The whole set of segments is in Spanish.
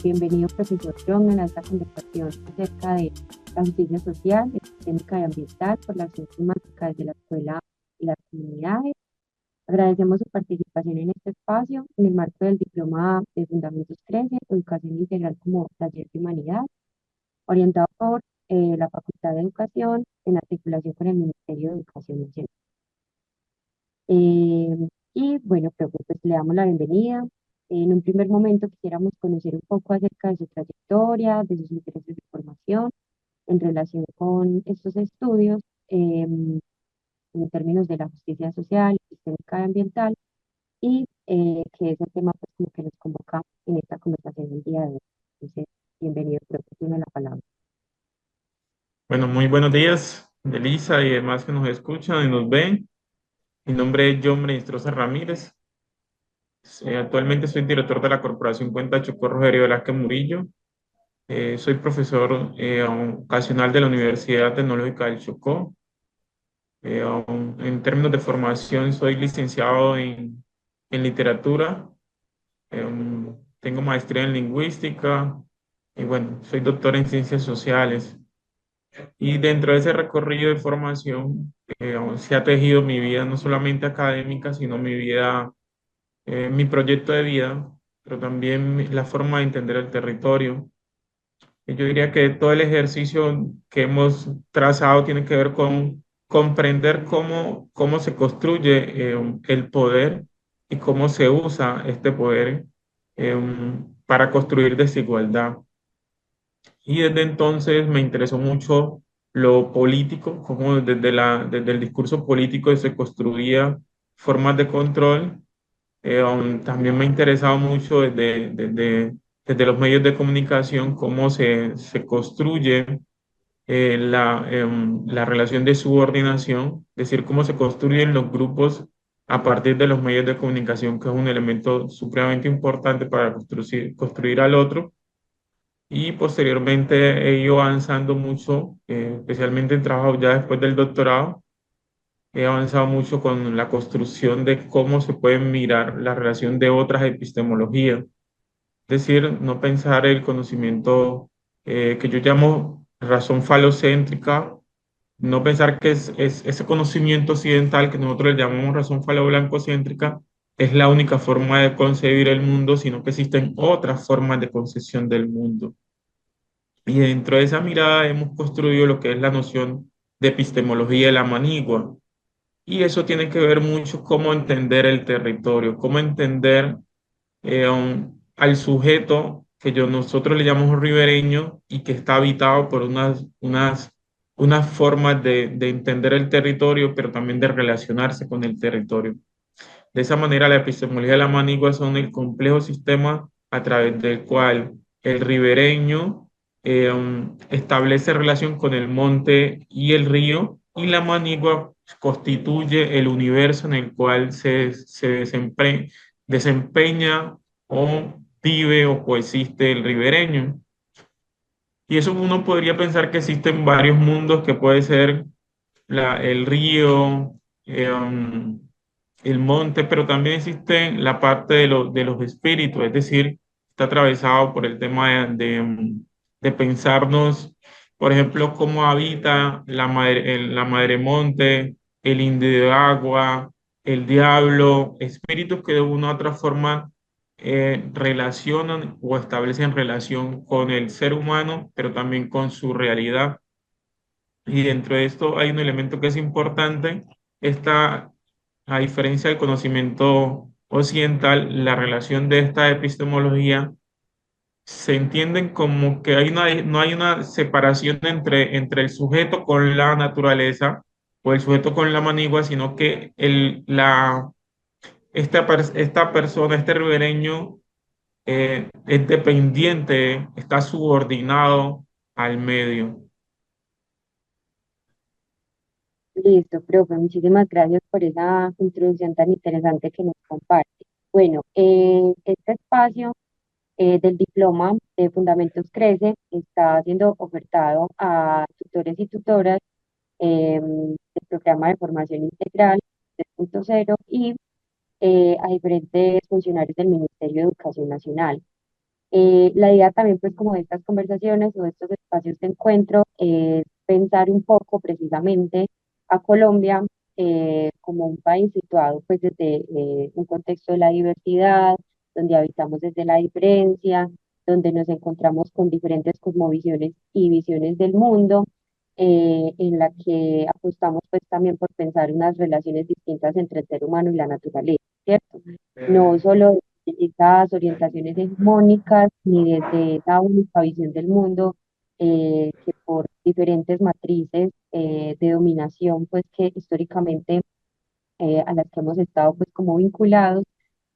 Bienvenido, profesor John, a esta conversación acerca de la justicia social, sistémica y ambiental por la acción climática desde la escuela y las comunidades. Agradecemos su participación en este espacio en el marco del Diploma de Fundamentos Crece, Educación Integral como Taller de Humanidad, orientado por la Facultad de Educación en articulación con el Ministerio de Educación Nacional. Eh, y bueno, pues le damos la bienvenida. En un primer momento quisiéramos conocer un poco acerca de su trayectoria, de sus intereses de formación en relación con estos estudios en términos de la justicia social, sistémica y ambiental, y que es el tema pues, como que nos convoca en esta conversación del día de hoy. Entonces, bienvenido, creo que tiene la palabra. Bueno, muy buenos días, Elisa y demás que nos escuchan y nos ven. Mi nombre es John Ministrosa Ramírez. Actualmente soy director de la Corporación Cuenta Chocó Rogerio Velázquez Murillo. Soy profesor ocasional de la Universidad Tecnológica del Chocó. En términos de formación, soy licenciado en literatura. Tengo maestría en lingüística y bueno, soy doctor en ciencias sociales. Y dentro de ese recorrido de formación, se ha tejido mi vida no solamente académica, sino mi vida, mi proyecto de vida, pero también la forma de entender el territorio. Y yo diría que todo el ejercicio que hemos trazado tiene que ver con comprender cómo se construye el poder y cómo se usa este poder para construir desigualdad. Y desde entonces me interesó mucho lo político, cómo desde el discurso político se construía formas de control. También me ha interesado mucho desde los medios de comunicación, cómo se construye la relación de subordinación, es decir, cómo se construyen los grupos a partir de los medios de comunicación, que es un elemento supremamente importante para construir al otro. Y posteriormente he ido avanzando mucho, especialmente en trabajo ya después del doctorado. He avanzado mucho con la construcción de cómo se puede mirar la relación de otras epistemologías. Es decir, no pensar el conocimiento que yo llamo razón falocéntrica, no pensar que es ese conocimiento occidental que nosotros le llamamos razón falo-blancocéntrica es la única forma de concebir el mundo, sino que existen otras formas de concepción del mundo. Y dentro de esa mirada hemos construido lo que es la noción de epistemología de la manigua. Y eso tiene que ver mucho cómo entender el territorio, cómo entender al sujeto que nosotros le llamamos ribereño y que está habitado por unas formas de entender el territorio, pero también de relacionarse con el territorio. De esa manera, la epistemología de la manigua son el complejo sistema a través del cual el ribereño establece relación con el monte y el río, y la manigua constituye el universo en el cual desempeña o vive o coexiste el ribereño. Y eso uno podría pensar que existen varios mundos, que puede ser el río, el monte, pero también existe la parte de los espíritus, es decir, está atravesado por el tema de pensarnos, por ejemplo, cómo habita la madre monte, el indio de agua, el diablo, espíritus que de una u otra forma relacionan o establecen relación con el ser humano, pero también con su realidad. Y dentro de esto hay un elemento que es importante, esta, a diferencia del conocimiento occidental, la relación de esta epistemología se entienden como que no hay una separación entre el sujeto con la naturaleza o el sujeto con la manigua, sino que esta persona, este ribereño, es dependiente, está subordinado al medio. Listo, profe, muchísimas gracias por esa introducción tan interesante que nos comparte. Bueno, este espacio del diploma de Fundamentos Crece está siendo ofertado a tutores y tutoras del programa de formación integral 3.0 y a diferentes funcionarios del Ministerio de Educación Nacional. La idea también, pues, como de estas conversaciones o de estos espacios de encuentro, es pensar un poco precisamente a Colombia como un país situado, pues, desde un contexto de la diversidad, donde habitamos desde la diferencia, donde nos encontramos con diferentes cosmovisiones y visiones del mundo, en la que apostamos, pues, también por pensar unas relaciones distintas entre el ser humano y la naturaleza, ¿cierto? No solo esas orientaciones hegemónicas ni desde esa única visión del mundo que por diferentes matrices de dominación, pues que históricamente a las que hemos estado pues como vinculados,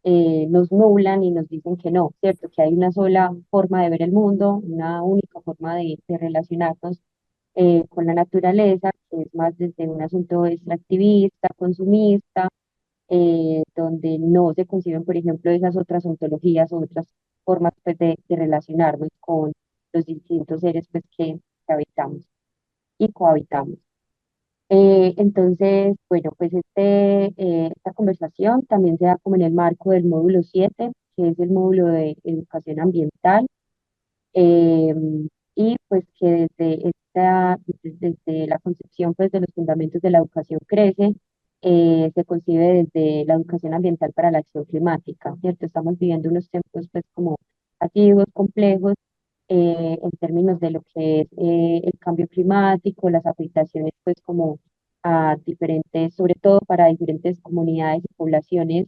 nos nublan y nos dicen que no, ¿cierto? Que hay una sola forma de ver el mundo, una única forma de relacionarnos con la naturaleza, que es más desde un asunto extractivista, consumista, donde no se conciben, por ejemplo, esas otras ontologías o otras formas pues, de relacionarnos con los distintos seres pues, que habitamos y cohabitamos. Entonces, bueno, pues esta conversación también se da como en el marco del módulo 7 que es el módulo de educación ambiental, eh, y pues que desde la concepción pues de los fundamentos de la educación crece, se concibe desde la educación ambiental para la acción climática, ¿cierto? Estamos viviendo unos tiempos pues como activos, complejos, en términos de lo que es el cambio climático, las afectaciones pues como a diferentes, sobre todo para diferentes comunidades y poblaciones,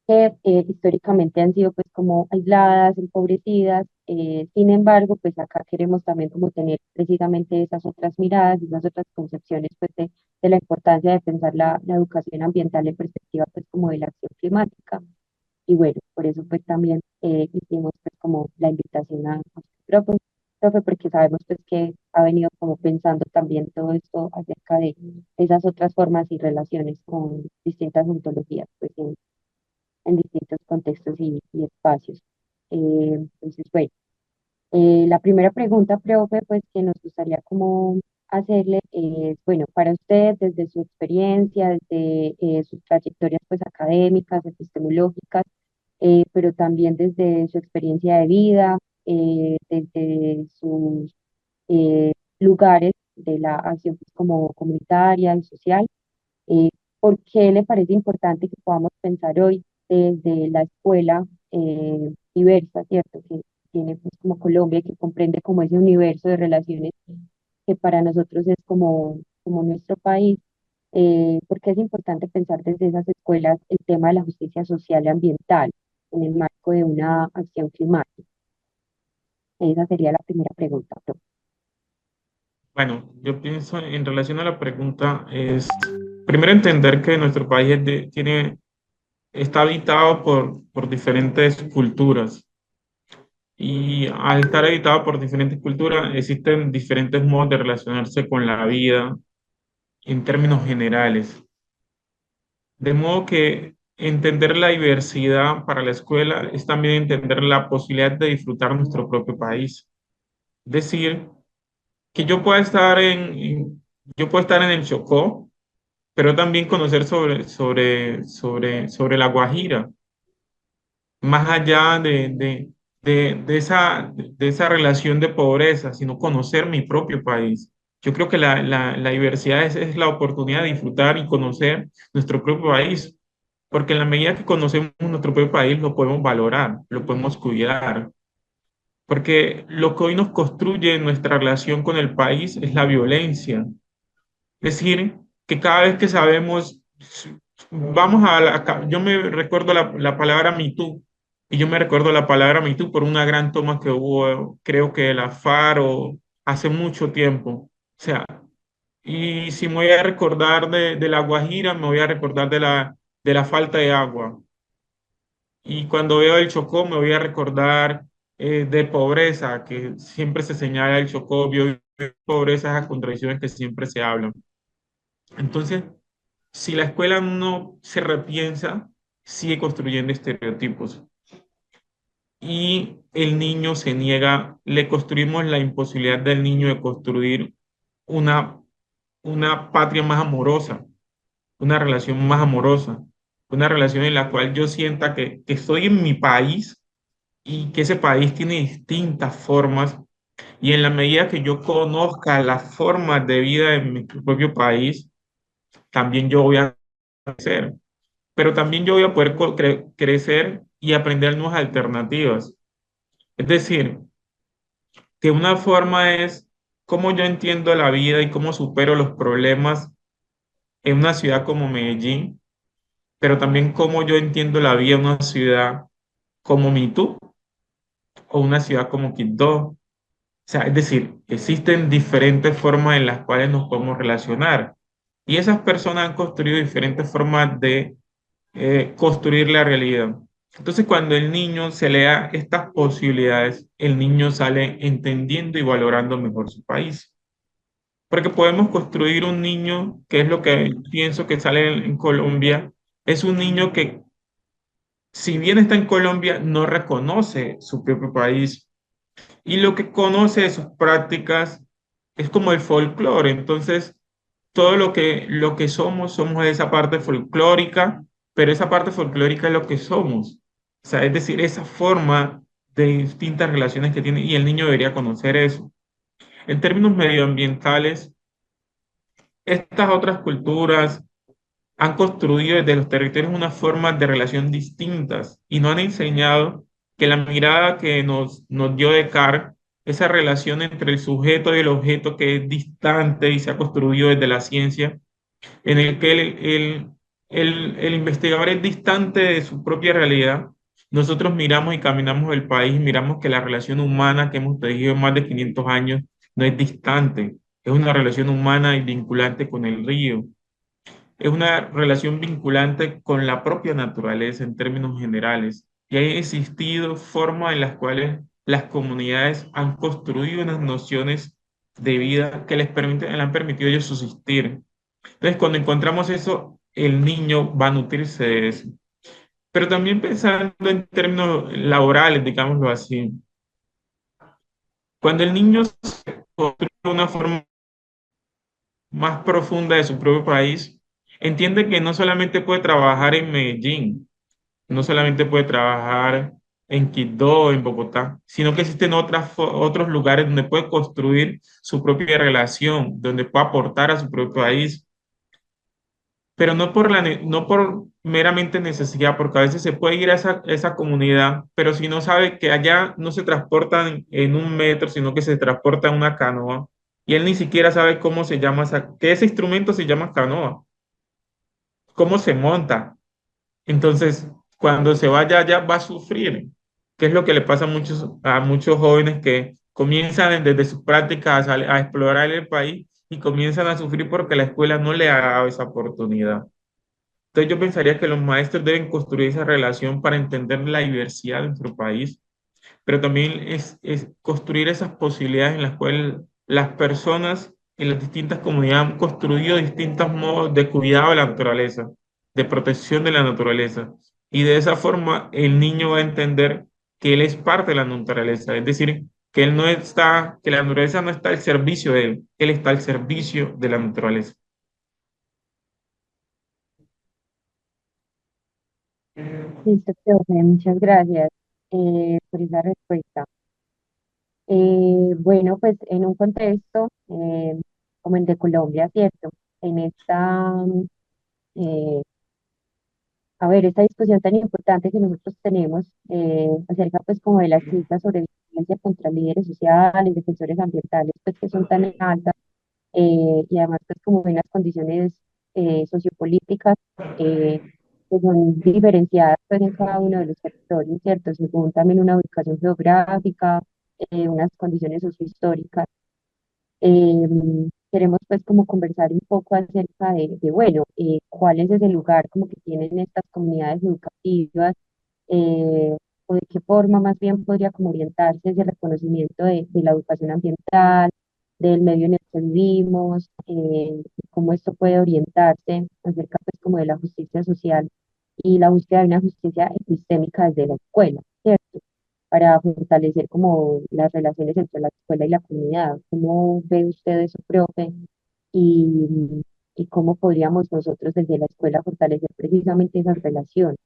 que históricamente han sido pues como aisladas, empobrecidas. Sin embargo, pues acá queremos también como tener precisamente esas otras miradas, esas otras concepciones pues de la importancia de pensar la educación ambiental en perspectiva pues como de la acción climática. Y bueno, por eso pues también hicimos pues como la invitación a usted, profe, porque sabemos pues que ha venido como pensando también todo esto acerca de esas otras formas y relaciones con distintas ontologías pues en distintos contextos y espacios. Entonces, bueno, la primera pregunta, profe, pues que nos gustaría como hacerle es, bueno, para usted, desde su experiencia, desde sus trayectorias pues académicas, epistemológicas, pero también desde su experiencia de vida, desde sus lugares de la acción pues, como comunitaria y social, eh, ¿por qué le parece importante que podamos pensar hoy desde la escuela diversa, ¿cierto? Que tiene pues como Colombia, que comprende como ese universo de relaciones que para nosotros es como nuestro país. ¿Por qué es importante pensar desde esas escuelas el tema de la justicia social y ambiental en el marco de una acción climática? Esa sería la primera pregunta, profe. Bueno, yo pienso en relación a la pregunta es primero entender que nuestro país está habitado por diferentes culturas y al estar habitado por diferentes culturas existen diferentes modos de relacionarse con la vida en términos generales. De modo que entender la diversidad para la escuela es también entender la posibilidad de disfrutar nuestro propio país. Es decir, que yo puedo estar en el Chocó, pero también conocer sobre la Guajira, más allá de esa relación de pobreza, sino conocer mi propio país. Yo creo que la diversidad es la oportunidad de disfrutar y conocer nuestro propio país, porque en la medida que conocemos nuestro propio país, lo podemos valorar, lo podemos cuidar, porque lo que hoy nos construye nuestra relación con el país es la violencia. Es decir, que cada vez que sabemos, yo me recuerdo la palabra Me Too, y yo me recuerdo la palabra Me Too por una gran toma que hubo, creo que de la FARC hace mucho tiempo. O sea, y si me voy a recordar de La Guajira, me voy a recordar de la falta de agua. Y cuando veo el Chocó, me voy a recordar de pobreza, que siempre se señala el Chocó, pobreza, esas contradicciones que siempre se hablan. Entonces, si la escuela no se repiensa, sigue construyendo estereotipos. Y el niño se niega, le construimos la imposibilidad del niño de construir una, una patria más amorosa, una relación más amorosa, una relación en la cual yo sienta que estoy en mi país, y que ese país tiene distintas formas y en la medida que yo conozca las formas de vida en mi propio país, también yo voy a crecer, pero también yo voy a poder crecer y aprender nuevas alternativas. Es decir, que una forma es cómo yo entiendo la vida y cómo supero los problemas en una ciudad como Medellín, pero también cómo yo entiendo la vida en una ciudad como Mitú o una ciudad como Quibdó. O sea, es decir, existen diferentes formas en las cuales nos podemos relacionar y esas personas han construido diferentes formas de construir la realidad. Entonces, cuando el niño se le da estas posibilidades, el niño sale entendiendo y valorando mejor su país. Porque podemos construir un niño, que es lo que pienso que sale en Colombia, es un niño que, si bien está en Colombia, no reconoce su propio país y lo que conoce de sus prácticas es como el folclore. Entonces, todo lo que somos, somos de esa parte folclórica, pero esa parte folclórica es lo que somos. O sea, es decir, esa forma de distintas relaciones que tiene y el niño debería conocer eso. En términos medioambientales, estas otras culturas han construido desde los territorios unas formas de relación distintas y nos han enseñado que la mirada que nos dio Descartes, esa relación entre el sujeto y el objeto que es distante y se ha construido desde la ciencia, en el que el investigador es distante de su propia realidad. Nosotros miramos y caminamos el país y miramos que la relación humana que hemos tejido en más de 500 años no es distante, es una relación humana y vinculante con el río, es una relación vinculante con la propia naturaleza en términos generales. Y ha existido formas en las cuales las comunidades han construido unas nociones de vida que le han permitido a ellos subsistir. Entonces, cuando encontramos eso, el niño va a nutrirse de eso. Pero también pensando en términos laborales, digámoslo así, cuando el niño se construye de una forma más profunda de su propio país, entiende que no solamente puede trabajar en Medellín, no solamente puede trabajar en Quito, en Bogotá, sino que existen otros lugares donde puede construir su propia relación, donde puede aportar a su propio país, pero no por, no por meramente necesidad, porque a veces se puede ir a esa comunidad, pero si no sabe que allá no se transportan en un metro, sino que se transporta en una canoa, y él ni siquiera sabe cómo se llama que ese instrumento se llama canoa, cómo se monta. Entonces, cuando se vaya allá va a sufrir, que es lo que le pasa a muchos jóvenes que comienzan desde sus prácticas a explorar el país y comienzan a sufrir porque la escuela no le ha dado esa oportunidad. Entonces yo pensaría que los maestros deben construir esa relación para entender la diversidad de nuestro país, pero también es construir esas posibilidades en las cuales las personas en las distintas comunidades han construido distintos modos de cuidado de la naturaleza, de protección de la naturaleza. Y de esa forma el niño va a entender que él es parte de la naturaleza, es decir, que él no está, que la naturaleza no está al servicio de él, él está al servicio de la naturaleza. Listo, profe, muchas gracias por esa respuesta. Bueno, pues en un contexto como el de Colombia, ¿cierto? En esta, eh, a ver, esta discusión tan importante que nosotros tenemos acerca pues como de las cifras sobre violencia contra líderes sociales, defensores ambientales, pues que son tan altas y además pues como en las condiciones sociopolíticas eh, que son diferenciadas pues en cada uno de los territorios, ¿cierto? Según también una ubicación geográfica, unas condiciones sociohistóricas. Queremos pues como conversar un poco acerca bueno, cuál es ese lugar como que tienen estas comunidades educativas, o de qué forma más bien podría como orientarse ese reconocimiento de la educación ambiental, del medio en el que vivimos, cómo esto puede orientarse acerca pues como de la justicia social y la búsqueda de una justicia epistémica desde la escuela, ¿cierto? Para fortalecer como las relaciones entre la escuela y la comunidad. ¿Cómo ve usted eso, profe? Y, y cómo podríamos nosotros desde la escuela fortalecer precisamente esas relaciones.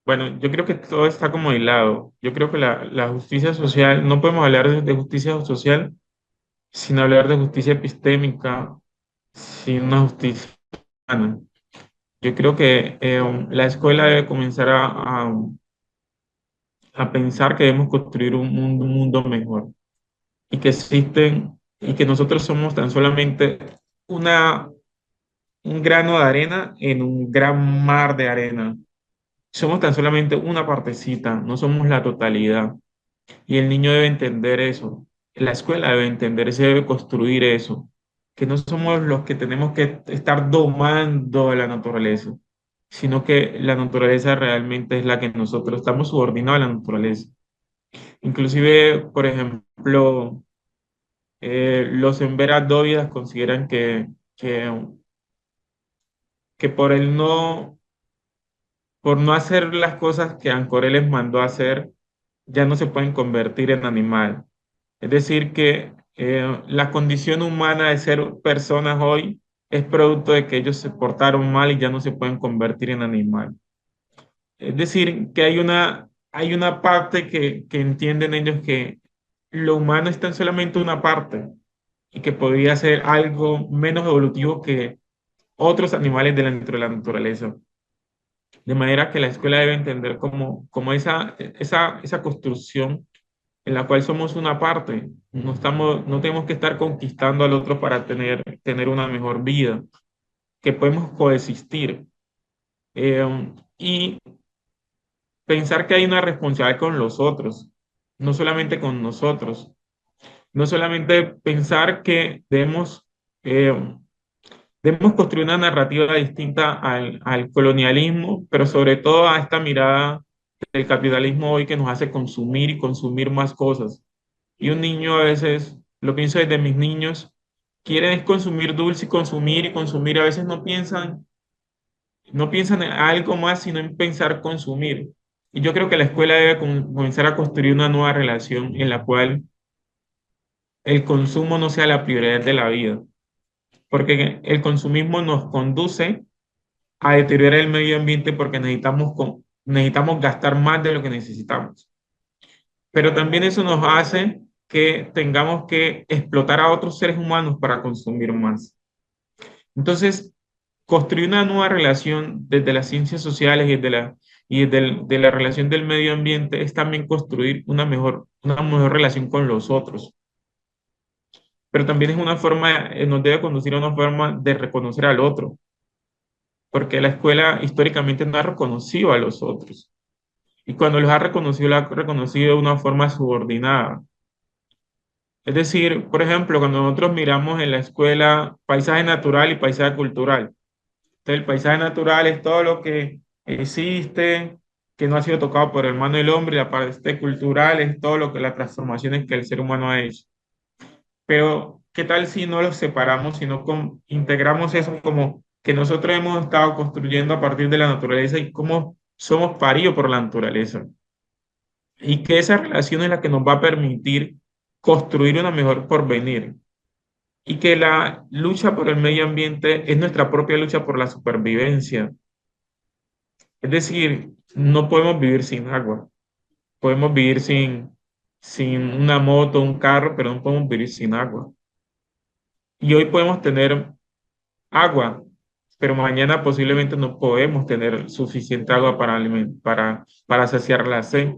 Bueno, yo creo que todo está como hilado. Yo creo que la justicia social, no podemos hablar de justicia social sin hablar de justicia epistémica, sin una justicia humana. Yo creo que la escuela debe comenzar a pensar que debemos construir un mundo mejor y que existen y que nosotros somos tan solamente una, un grano de arena en un gran mar de arena. Somos tan solamente una partecita, no somos la totalidad. Y el niño debe entender eso. La escuela debe entender, se debe construir eso. Que no somos los que tenemos que estar domando a la naturaleza, sino que la naturaleza realmente es la que nosotros estamos subordinados a la naturaleza. Inclusive, por ejemplo, los emberas consideran que, que por no hacer las cosas que Ancoré les mandó a hacer, ya no se pueden convertir en animal. Es decir, que la condición humana de ser personas hoy es producto de que ellos se portaron mal y ya no se pueden convertir en animal. Es decir, que hay una parte que entienden ellos que lo humano es tan solamente una parte y que podría ser algo menos evolutivo que otros animales dentro de la naturaleza. De manera que la escuela debe entender como esa construcción en la cual somos una parte. No tenemos que estar conquistando al otro para tener una mejor vida, que podemos coexistir. Y pensar que hay una responsabilidad con los otros, no solamente con nosotros. No solamente pensar que eh, debemos construir una narrativa distinta al colonialismo, pero sobre todo a esta mirada del capitalismo hoy que nos hace consumir y consumir más cosas. Y un niño a veces, lo pienso desde mis niños, quieren es consumir dulce y consumir. A veces no piensan en algo más, sino en pensar consumir. Y yo creo que la escuela debe comenzar a construir una nueva relación en la cual el consumo no sea la prioridad de la vida, porque el consumismo nos conduce a deteriorar el medio ambiente porque necesitamos gastar más de lo que necesitamos. Pero también eso nos hace que tengamos que explotar a otros seres humanos para consumir más. Entonces, construir una nueva relación desde las ciencias sociales de la relación del medio ambiente es también construir una mejor relación con los otros. Pero también es una forma, nos debe conducir a una forma de reconocer al otro, porque la escuela históricamente no ha reconocido a los otros. Y cuando los ha reconocido, lo ha reconocido de una forma subordinada. Es decir, por ejemplo, cuando nosotros miramos en la escuela paisaje natural y paisaje cultural. Entonces, el paisaje natural es todo lo que existe, que no ha sido tocado por el mano del hombre, y la parte cultural es todo lo que las transformaciones que el ser humano ha hecho. Pero, ¿qué tal si no los separamos, sino integramos eso como que nosotros hemos estado construyendo a partir de la naturaleza y cómo somos paridos por la naturaleza? Y que esa relación es la que nos va a permitir construir una mejor porvenir. Y que la lucha por el medio ambiente es nuestra propia lucha por la supervivencia. Es decir, no podemos vivir sin agua. Podemos vivir sin una moto, un carro, pero no podemos vivir sin agua. Y hoy podemos tener agua, pero mañana posiblemente no podemos tener suficiente agua para saciar la sed.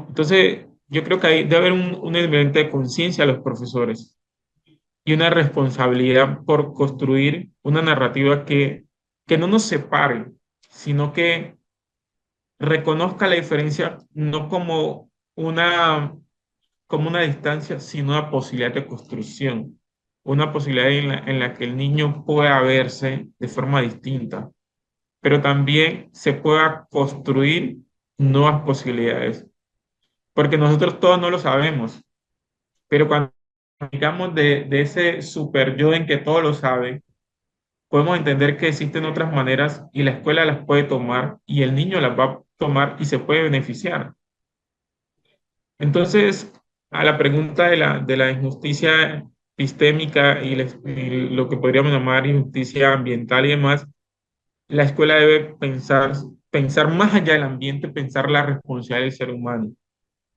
Entonces, yo creo que debe haber un elemento de conciencia a los profesores y una responsabilidad por construir una narrativa que no nos separe, sino que reconozca la diferencia no como una distancia, sino una posibilidad de construcción, una posibilidad en la que el niño pueda verse de forma distinta, pero también se pueda construir nuevas posibilidades, porque nosotros todos no lo sabemos, pero cuando digamos de ese super yo en que todo lo sabe, podemos entender que existen otras maneras y la escuela las puede tomar y el niño las va a tomar y se puede beneficiar. Entonces, a la pregunta de la injusticia epistémica y lo que podríamos llamar injusticia ambiental y demás, la escuela debe pensar pensar más allá del ambiente, pensar la responsabilidad del ser humano,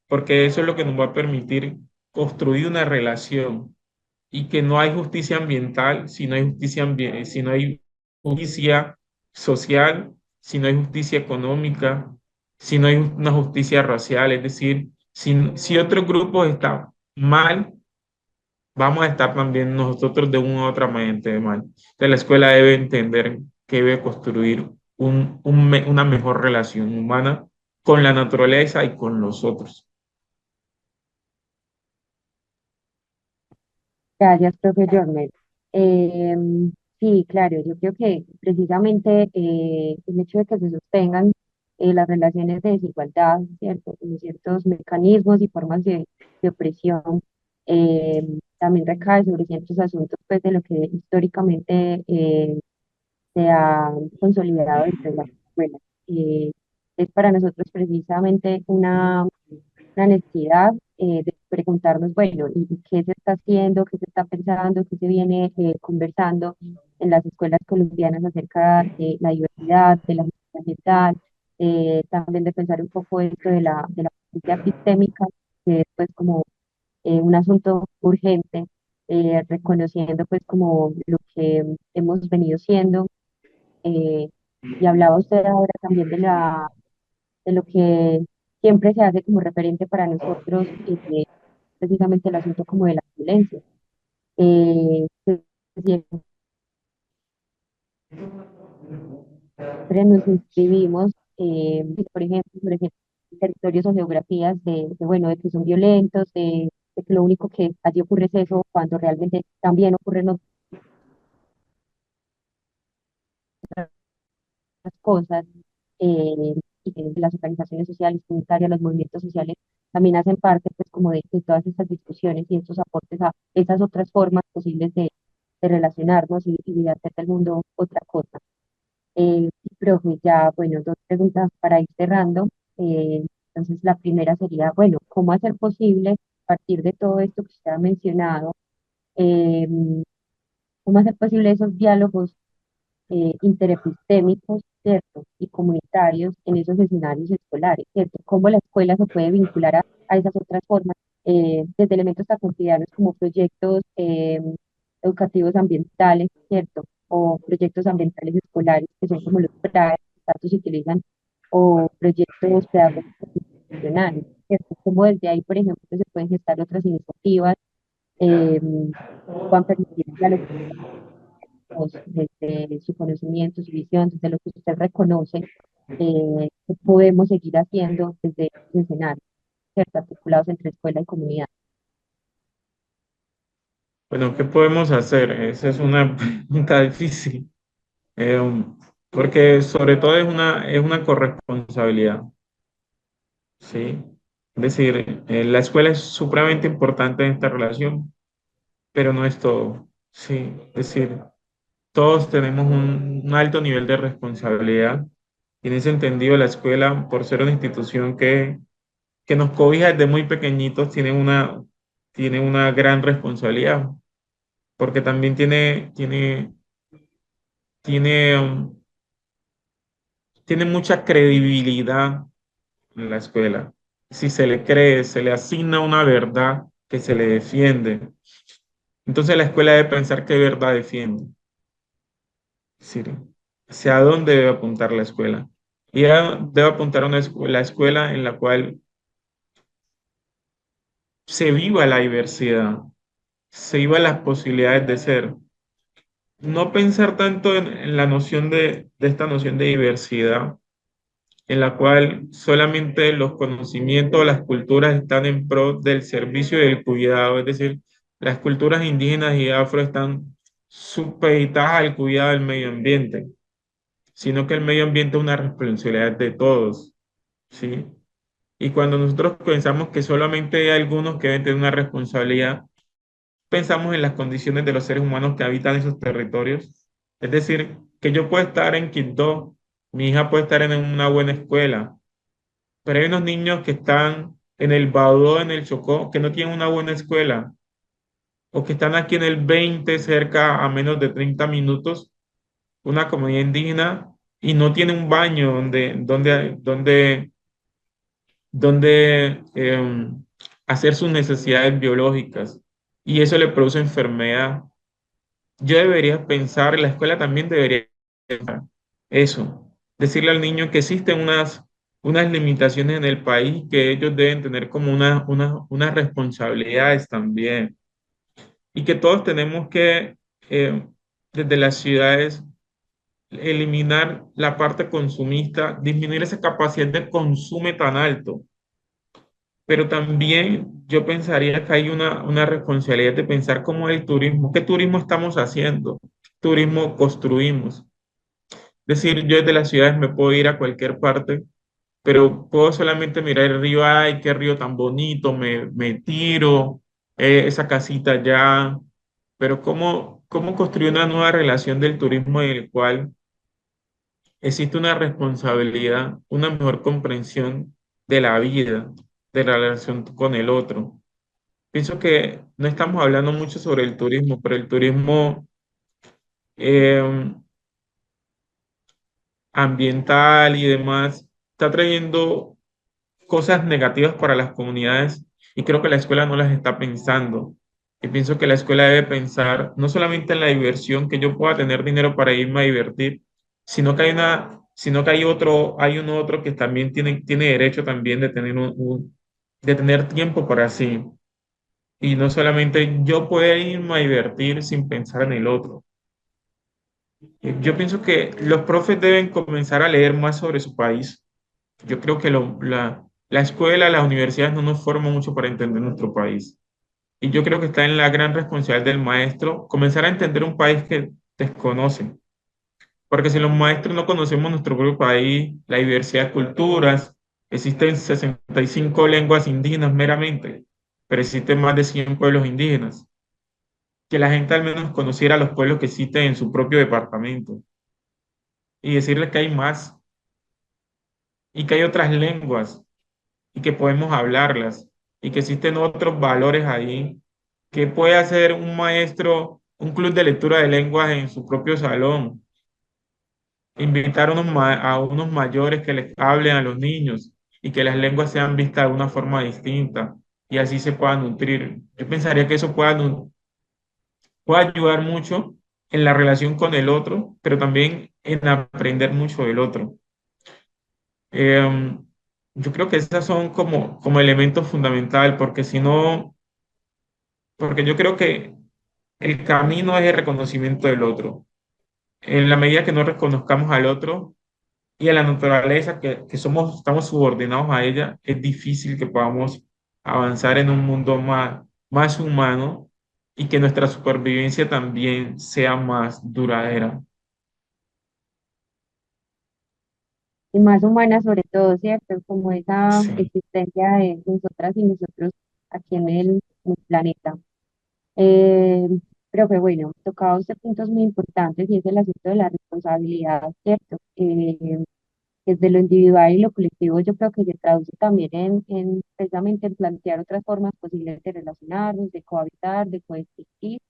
porque eso es lo que nos va a permitir construir una relación y que no hay justicia ambiental si no hay si no hay justicia social, si no hay justicia económica, si no hay una justicia racial, es decir, si otros grupos están mal, vamos a estar también nosotros de una u otra manera mal. Entonces, la escuela debe entender que debe construir una mejor relación humana con la naturaleza y con los otros. Gracias, profe Jornet. Sí, claro, yo creo que precisamente el hecho de que se sostengan las relaciones de desigualdad, ¿cierto? Como ciertos mecanismos y formas de opresión, eh, también recae sobre ciertos asuntos pues, de lo que históricamente se ha consolidado dentro de la escuela. Eh, es para nosotros precisamente una necesidad de preguntarnos, bueno, ¿y qué se está haciendo, qué se está pensando, qué se viene conversando en las escuelas colombianas acerca de la diversidad, de la justicia ambiental, también de pensar un poco esto de la justicia epistémica, que es pues como un asunto urgente, reconociendo pues como lo que hemos venido siendo. eh, y hablaba usted ahora también de lo que siempre se hace como referente para nosotros, precisamente el asunto como de la violencia. Que siempre nos inscribimos, por ejemplo, en territorios o geografías bueno, de que son violentos, de que lo único que allí ocurre es eso, cuando realmente también ocurren cosas, y que las organizaciones sociales, comunitarias, los movimientos sociales también hacen parte pues como de todas estas discusiones y estos aportes a esas otras formas posibles de relacionarnos y de hacer del mundo otra cosa. Profe, ya, bueno, dos preguntas para ir cerrando. Entonces, la primera sería, bueno, ¿cómo hacer posible, a partir de todo esto que usted ha mencionado, eh, cómo hacer posible esos diálogos interepistémicos, ¿cierto? Y comunitarios en esos escenarios escolares, ¿cierto? Cómo la escuela se puede vincular a esas otras formas, desde elementos tan cotidianos como proyectos educativos ambientales, ¿cierto? O proyectos ambientales escolares, que son como los PRAE, que tanto se utilizan, o proyectos pedagógicos institucionales, ¿cierto? Cómo desde ahí, por ejemplo, se pueden gestar otras iniciativas eh, que puedan permitir el diálogo desde su conocimiento, su visión, desde lo que usted reconoce, que podemos seguir haciendo desde ese escenario, ¿cierto? Articulados entre escuela y comunidad. Bueno, ¿qué podemos hacer? Esa es una pregunta difícil, eh, porque sobre todo es una corresponsabilidad, ¿sí? Es decir, la escuela es supremamente importante en esta relación, pero no es todo, ¿sí? Es decir, todos tenemos un alto nivel de responsabilidad y en ese entendido la escuela, por ser una institución que nos cobija desde muy pequeñitos, tiene una gran responsabilidad, porque también tiene, tiene mucha credibilidad en la escuela. Si se le cree, se le asigna una verdad que se le defiende. Entonces la escuela debe pensar qué verdad defiende. Es decir, hacia dónde debe apuntar la escuela. Y ella debe apuntar a la escuela en la cual se viva la diversidad, se viva las posibilidades de ser. No pensar tanto en la noción de esta noción de diversidad, en la cual solamente los conocimientos, las culturas están en pro del servicio y del cuidado, es decir, las culturas indígenas y afro están supeditadas al cuidado del medio ambiente, sino que el medio ambiente es una responsabilidad de todos, ¿sí? Y cuando nosotros pensamos que solamente hay algunos que deben tener una responsabilidad, pensamos en las condiciones de los seres humanos que habitan esos territorios. Es decir, que yo puedo estar en Quito, mi hija puede estar en una buena escuela, pero hay unos niños que están en el Baudó, en el Chocó, que no tienen una buena escuela, o que están aquí en el 20 cerca a menos de 30 minutos, una comunidad indígena, y no tiene un baño donde hacer sus necesidades biológicas y eso le produce enfermedad. Yo debería pensar, la escuela también debería pensar eso, decirle al niño que existen unas limitaciones en el país que ellos deben tener como unas responsabilidades también y que todos tenemos que, desde las ciudades, eliminar la parte consumista, disminuir esa capacidad de consumo tan alto. Pero también yo pensaría que hay una responsabilidad de pensar cómo es el turismo, qué turismo estamos haciendo, qué turismo construimos. Es decir, yo desde las ciudades me puedo ir a cualquier parte, pero puedo solamente mirar el río, ay, qué río tan bonito, me tiro, esa casita allá, pero cómo construir una nueva relación del turismo en el cual existe una responsabilidad, una mejor comprensión de la vida, de la relación con el otro. Pienso que no estamos hablando mucho sobre el turismo, pero el turismo eh, ambiental y demás está trayendo cosas negativas para las comunidades y creo que la escuela no las está pensando. Y pienso que la escuela debe pensar no solamente en la diversión, que yo pueda tener dinero para irme a divertir, sino que hay un otro que también tiene derecho también de tener de tener tiempo para sí. Y no solamente yo poder irme a divertir sin pensar en el otro. Yo pienso que los profes deben comenzar a leer más sobre su país. Yo creo que la escuela, las universidades no nos forman mucho para entender nuestro país. Y yo creo que está en la gran responsabilidad del maestro comenzar a entender un país que desconoce. Porque si los maestros no conocemos nuestro propio país, la diversidad de culturas, existen 65 lenguas indígenas meramente, pero existen más de 100 pueblos indígenas. Que la gente al menos conociera los pueblos que existen en su propio departamento y decirles que hay más y que hay otras lenguas y que podemos hablarlas y que existen otros valores ahí, que puede hacer un maestro, un club de lectura de lenguas en su propio salón, invitar a unos mayores que les hablen a los niños y que las lenguas sean vistas de una forma distinta y así se puedan nutrir. Yo pensaría que eso puede ayudar mucho en la relación con el otro, pero también en aprender mucho del otro. Eh, yo creo que esas son como elementos fundamentales, porque si no, porque yo creo que el camino es el reconocimiento del otro. En la medida que no reconozcamos al otro y a la naturaleza que estamos subordinados a ella, es difícil que podamos avanzar en un mundo más humano y que nuestra supervivencia también sea más duradera. Y más humana sobre todo, ¿cierto? Como esa Sí, existencia de nosotras y nosotros aquí en el planeta. Eh, pero que bueno, tocaba usted puntos muy importantes y es el asunto de la responsabilidad, ¿cierto? Desde lo individual y lo colectivo yo creo que se traduce también en precisamente en plantear otras formas posibles de relacionarnos, de cohabitar, de coexistir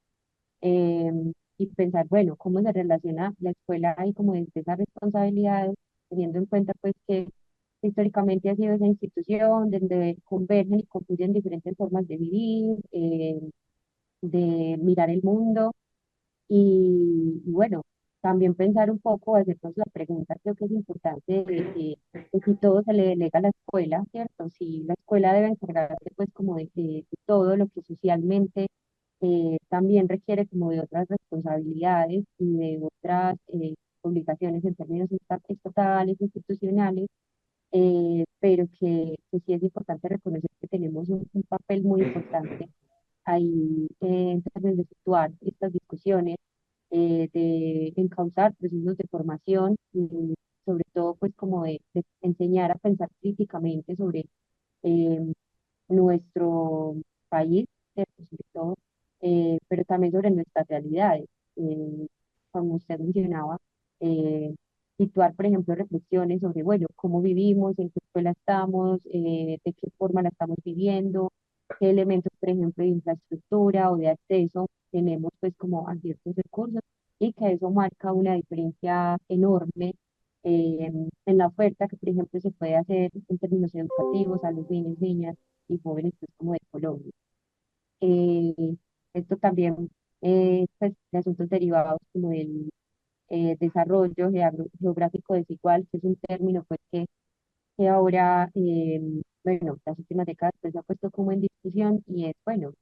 eh, y pensar, bueno, cómo se relaciona la escuela y como desde esas responsabilidades, teniendo en cuenta pues que históricamente ha sido esa institución donde convergen y confluyen diferentes formas de vivir, de mirar el mundo y bueno, también pensar un poco, hacernos la pregunta, creo que es importante de si todo se le delega a la escuela, ¿cierto? Si la escuela debe encargarse pues como de todo lo que socialmente también requiere como de otras responsabilidades y de otras obligaciones en términos estatales, institucionales, pero que sí es importante reconocer que tenemos un papel muy importante ahí en términos de situar estas discusiones, de encauzar procesos de formación y sobre todo pues como de enseñar a pensar críticamente sobre eh, nuestro país, ¿cierto? Sobre todo, pero también sobre nuestras realidades. Eh, Como usted mencionaba, eh, situar, por ejemplo, reflexiones sobre, bueno, cómo vivimos, en qué escuela estamos, de qué forma la estamos viviendo, qué elementos, por ejemplo, de infraestructura o de acceso tenemos pues como a ciertos recursos y que eso marca una diferencia enorme en la oferta que, por ejemplo, se puede hacer en términos educativos a los niños, niñas y jóvenes pues, como de Colombia. Eh, Esto también, pues, de asuntos derivados como del desarrollo geográfico desigual, que es un término pues, que ahora, bueno, las últimas décadas pues, se ha puesto como en discusión y es, bueno,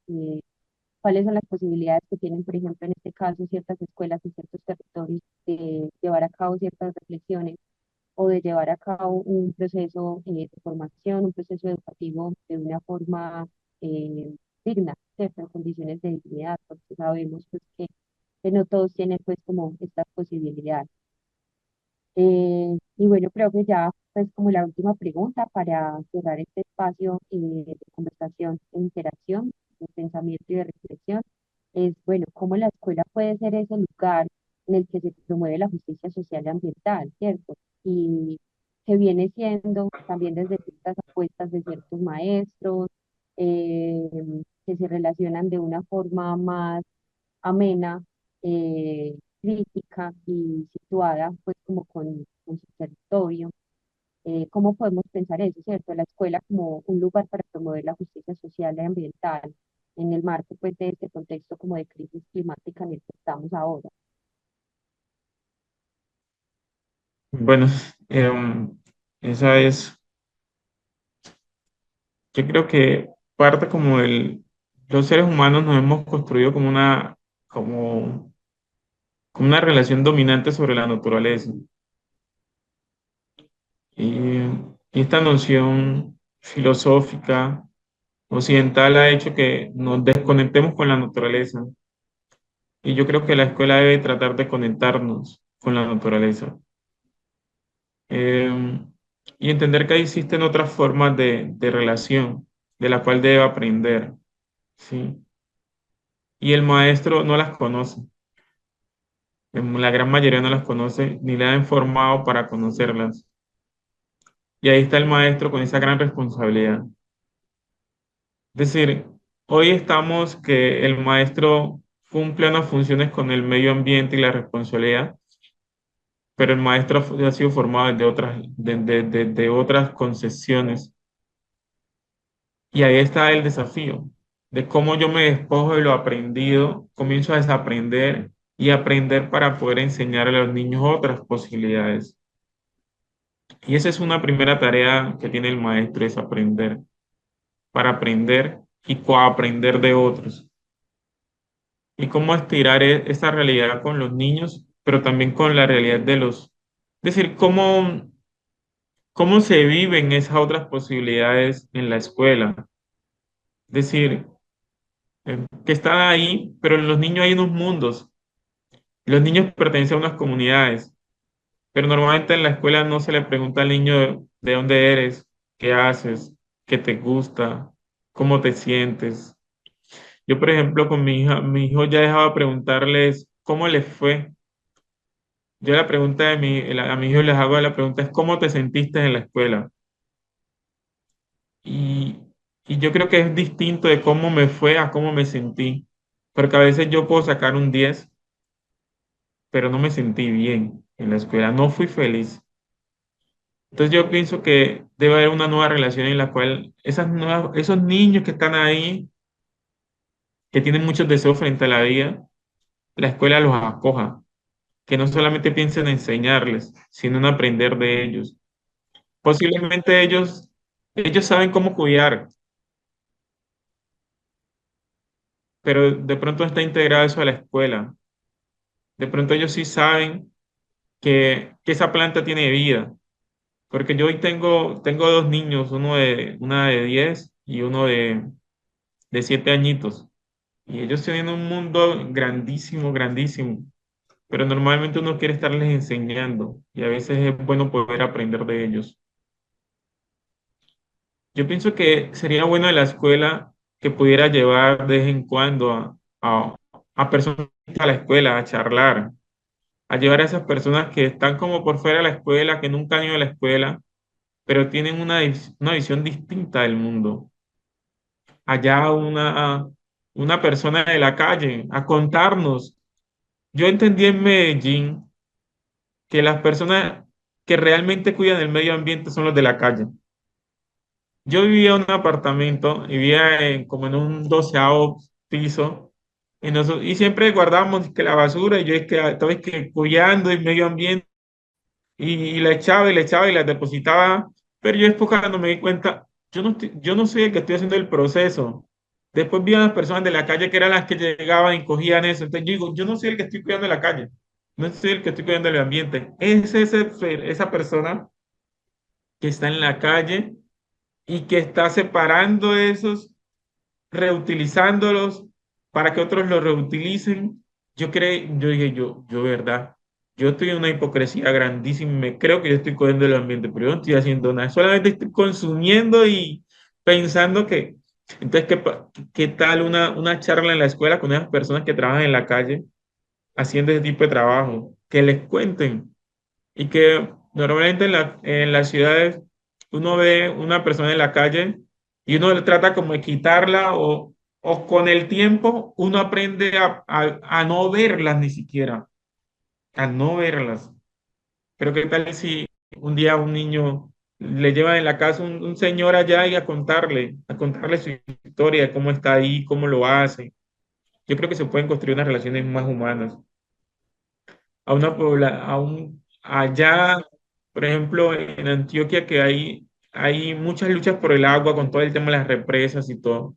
cuáles son las posibilidades que tienen, por ejemplo, en este caso, ciertas escuelas y ciertos territorios de llevar a cabo ciertas reflexiones o de llevar a cabo un proceso de formación, un proceso educativo de una forma eh, digna, ¿cierto? En condiciones de dignidad, porque sabemos pues, que no todos tienen pues como estas posibilidades. Y bueno, creo que ya pues como la última pregunta para cerrar este espacio de conversación e interacción, de pensamiento y de reflexión, es bueno, cómo la escuela puede ser ese lugar en el que se promueve la justicia social y ambiental, ¿cierto? Y que viene siendo también desde ciertas apuestas de ciertos maestros, eh, que se relacionan de una forma más amena, crítica y situada pues como con su territorio. ¿Cómo podemos pensar eso, cierto? La escuela como un lugar para promover la justicia social y ambiental en el marco pues de este contexto como de crisis climática en el que estamos ahora. Bueno, esa es, yo creo que parte como los seres humanos nos hemos construido como, como una relación dominante sobre la naturaleza. Y, y esta noción filosófica occidental ha hecho que nos desconectemos con la naturaleza. Y yo creo que la escuela debe tratar de conectarnos con la naturaleza. Eh, y entender que existen otras formas de relación de la cual debe aprender, ¿sí? Y el maestro no las conoce. La gran mayoría no las conoce ni la han formado para conocerlas. Y ahí está el maestro con esa gran responsabilidad. Es decir, hoy estamos que el maestro cumple unas funciones con el medio ambiente y la responsabilidad, pero el maestro ha sido formado de otras concepciones. Y ahí está el desafío de cómo yo me despojo de lo aprendido, comienzo a desaprender y aprender para poder enseñar a los niños otras posibilidades. Y esa es una primera tarea que tiene el maestro, es aprender, para aprender y coaprender de otros. Y cómo estirar esa realidad con los niños, pero también con la realidad de es decir, cómo se viven esas otras posibilidades en la escuela. Es decir, que están ahí, pero en los niños hay unos mundos. Los niños pertenecen a unas comunidades, pero normalmente en la escuela no se le pregunta al niño de dónde eres, qué haces, qué te gusta, cómo te sientes. Yo, por ejemplo, con mi hijo ya dejaba de preguntarles cómo les fue. Yo la pregunta a mi hijo les hago la pregunta es ¿cómo te sentiste en la escuela? Y, y yo creo que es distinto de cómo me fue a cómo me sentí, porque a veces yo puedo sacar un 10 pero no me sentí bien en la escuela, no fui feliz. Entonces yo pienso que debe haber una nueva relación en la cual esos niños que están ahí, que tienen muchos deseos frente a la vida, la escuela los acoja, que no solamente piensen en enseñarles, sino en aprender de ellos. Posiblemente ellos saben cómo cuidar, pero de pronto no está integrado eso a la escuela. De pronto ellos sí saben que esa planta tiene vida. Porque yo hoy tengo dos niños, una de 10 y uno de 7 añitos. Y ellos tienen un mundo grandísimo, grandísimo. Pero normalmente uno quiere estarles enseñando y a veces es bueno poder aprender de ellos. Yo pienso que sería bueno de la escuela que pudiera llevar de vez en cuando a personas a la escuela a charlar, a llevar a esas personas que están como por fuera de la escuela, que nunca han ido a la escuela, pero tienen una visión distinta del mundo. Allá una persona de la calle a contarnos. Yo entendí en Medellín que las personas que realmente cuidan el medio ambiente son los de la calle. Yo vivía en un apartamento, vivía como en un 12º piso, y siempre guardábamos que la basura, y yo es que estaba es que cuidando el medio ambiente, y la echaba y la echaba y la depositaba, pero yo después cuando me di cuenta, yo no soy el que estoy haciendo el proceso. Después vi a las personas de la calle que eran las que llegaban y cogían eso. Entonces yo digo, yo no soy el que estoy cuidando la calle, no soy el que estoy cuidando el ambiente. Es esa persona que está en la calle y que está separando esos, reutilizándolos para que otros los reutilicen. Yo dije, verdad, yo estoy en una hipocresía grandísima, creo que yo estoy cuidando el ambiente, pero yo no estoy haciendo nada, solamente estoy consumiendo y pensando que, entonces, ¿qué tal una charla en la escuela con esas personas que trabajan en la calle haciendo ese tipo de trabajo? Que les cuenten y que normalmente en las ciudades uno ve una persona en la calle y uno le trata como de quitarla o con el tiempo uno aprende a no verlas ni siquiera, a no verlas. Pero ¿qué tal si un día un niño le lleva en la casa un señor allá y a contarle su historia, de cómo está ahí, cómo lo hace? Yo creo que se pueden construir unas relaciones más humanas allá, por ejemplo, en Antioquia, que hay muchas luchas por el agua con todo el tema de las represas y todo.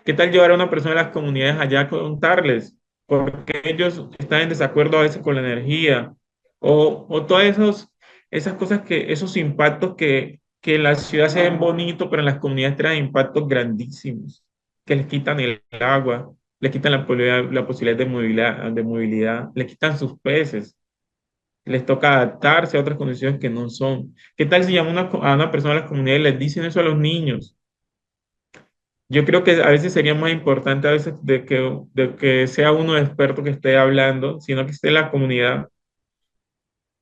¿Qué tal llevar a una persona de las comunidades allá a contarles? Porque ellos están en desacuerdo a veces con la energía o todas esas cosas esos impactos que en la ciudad se ven bonitos, pero en las comunidades traen impactos grandísimos, que les quitan el agua, les quitan la posibilidad de movilidad, les quitan sus peces, les toca adaptarse a otras condiciones que no son. ¿Qué tal si llaman a una persona de las comunidades y les dicen eso a los niños? Yo creo que a veces sería más importante a veces de que sea uno experto que esté hablando, sino que esté en la comunidad,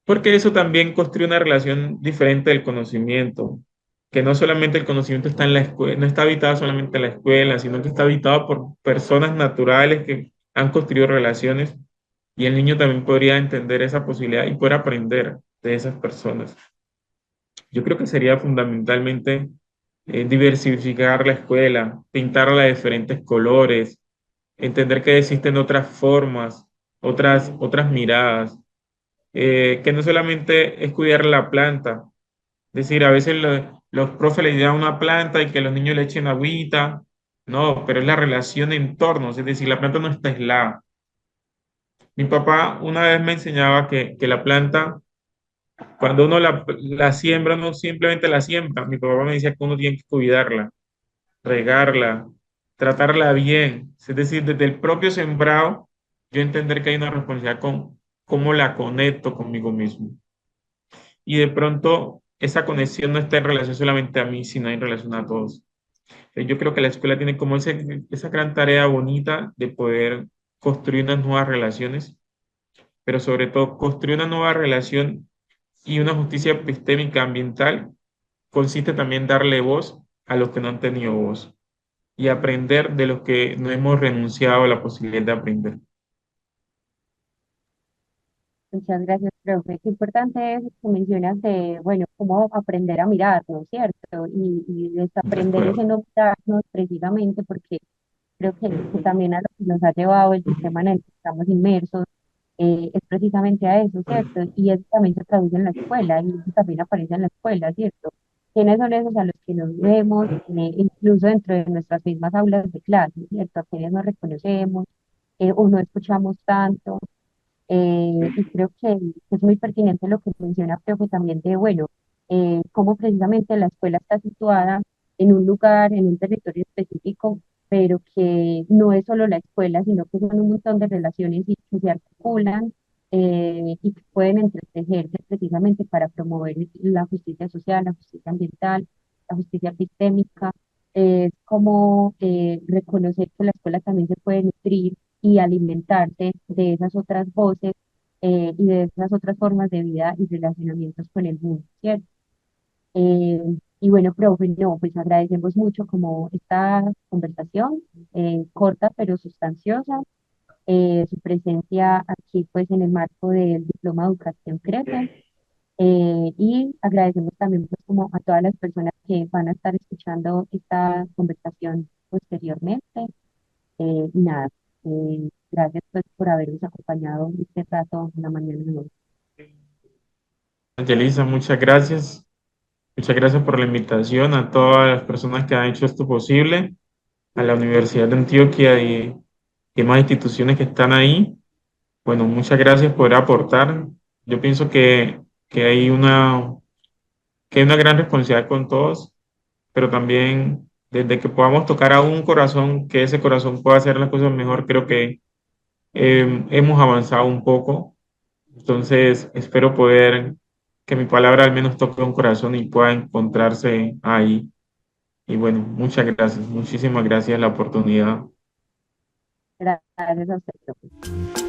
porque eso también construye una relación diferente del conocimiento, que no solamente el conocimiento está en la escuela, no está habitado solamente en la escuela, sino que está habitado por personas naturales que han construido relaciones y el niño también podría entender esa posibilidad y poder aprender de esas personas. Yo creo que sería fundamentalmente diversificar la escuela, pintarla de diferentes colores, entender que existen otras formas, otras miradas, que no solamente es cuidar la planta, es decir, a veces los profes le dan una planta y que los niños le echen agüita, no, pero es la relación de entornos, es decir, la planta no está aislada. Mi papá una vez me enseñaba que la planta, cuando uno la siembra, no simplemente la siembra, mi papá me decía que uno tiene que cuidarla, regarla, tratarla bien. Es decir, desde el propio sembrado, yo entender que hay una responsabilidad con cómo la conecto conmigo mismo. Y de pronto esa conexión no está en relación solamente a mí, sino en relación a todos. Yo creo que la escuela tiene como esa gran tarea bonita de poder construir unas nuevas relaciones, pero sobre todo construir una nueva relación y una justicia epistémica ambiental consiste también darle voz a los que no han tenido voz y aprender de los que no hemos renunciado a la posibilidad de aprender. Muchas gracias, profe. Qué importante es que mencionas de, bueno, cómo aprender a mirarnos, ¿cierto? Y De desaprender ese acuerdo, no mirarnos precisamente porque creo que también a lo que nos ha llevado el sistema en el que estamos inmersos es precisamente a eso, ¿cierto? Y eso también se traduce en la escuela y eso también aparece en la escuela, ¿cierto? ¿Quiénes son esos a los que nos vemos, incluso dentro de nuestras mismas aulas de clase, ¿cierto? A quienes nos reconocemos o no escuchamos tanto. Y creo que es muy pertinente lo que menciona, creo que también de, bueno, cómo precisamente la escuela está situada en un lugar, en un territorio específico, pero que no es solo la escuela, sino que son un montón de relaciones y que se articulan y que pueden entretejerse precisamente para promover la justicia social, la justicia ambiental, la justicia epistémica, como reconocer que la escuela también se puede nutrir y alimentarse de esas otras voces y de esas otras formas de vida y relacionamientos con el mundo, ¿cierto? Eh, y bueno, profe, no, pues agradecemos mucho como esta conversación corta pero sustanciosa, su presencia aquí pues en el marco del Diploma de Educación Crece. Y agradecemos también pues como a todas las personas que van a estar escuchando esta conversación posteriormente. Y nada, gracias pues por habernos acompañado este rato en la mañana de hoy. Angelisa, muchas gracias. Muchas gracias por la invitación a todas las personas que han hecho esto posible, a la Universidad de Antioquia y más instituciones que están ahí. Bueno, muchas gracias por aportar. Yo pienso que hay que hay una gran responsabilidad con todos, pero también desde que podamos tocar a un corazón, que ese corazón pueda hacer las cosas mejor, creo que hemos avanzado un poco. Entonces, espero poder que mi palabra al menos toque un corazón y pueda encontrarse ahí. Y bueno, muchas gracias, muchísimas gracias la oportunidad. Gracias a ustedes.